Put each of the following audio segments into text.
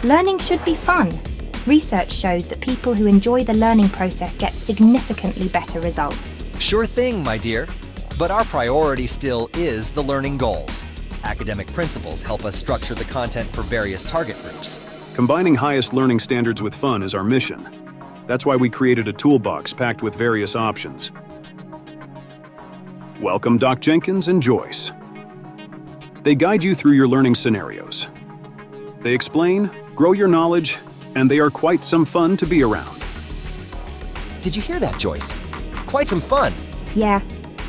Learning should be fun. Research shows that people who enjoy the learning process get significantly better results. Sure thing, my dear. But our priority still is the learning goals. Academic principles help us structure the content for various target groups. Combining highest learning standards with fun is our mission. That's why we created a toolbox packed with various options. Welcome Doc Jenkins and Joyce. They guide you through your learning scenarios. They explain, grow your knowledge, and they are quite some fun to be around. Did you hear that, Joyce? Quite some fun. Yeah,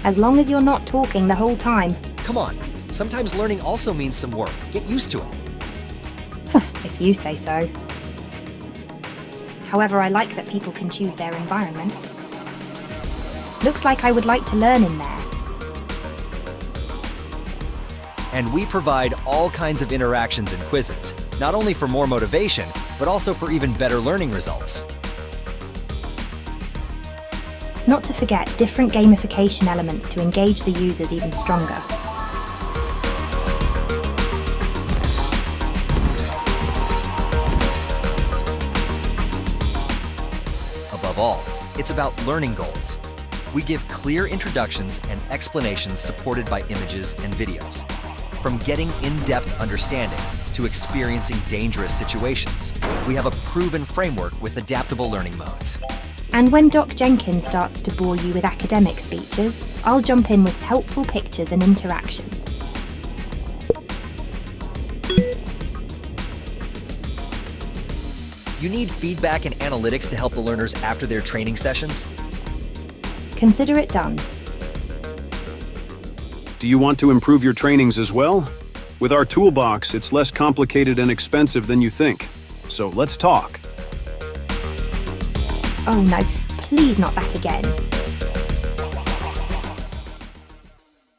as long as you're not talking the whole time. Come on, sometimes learning also means some work. Get used to it. If you say so. However, I like that people can choose their environments. Looks like I would like to learn in there. And we provide all kinds of interactions and quizzes, not only for more motivation, but also for even better learning results. Not to forget different gamification elements to engage the users even stronger. Above all, it's about learning goals. We give clear introductions and explanations supported by images and videos. From getting in-depth understanding to experiencing dangerous situations, we have a proven framework with adaptable learning modes. And when Doc Jenkins starts to bore you with academic speeches, I'll jump in with helpful pictures and interactions. You need feedback and analytics to help the learners after their training sessions? Consider it done. Do you want to improve your trainings as well? With our toolbox, it's less complicated and expensive than you think. So let's talk. Oh no, please not that again.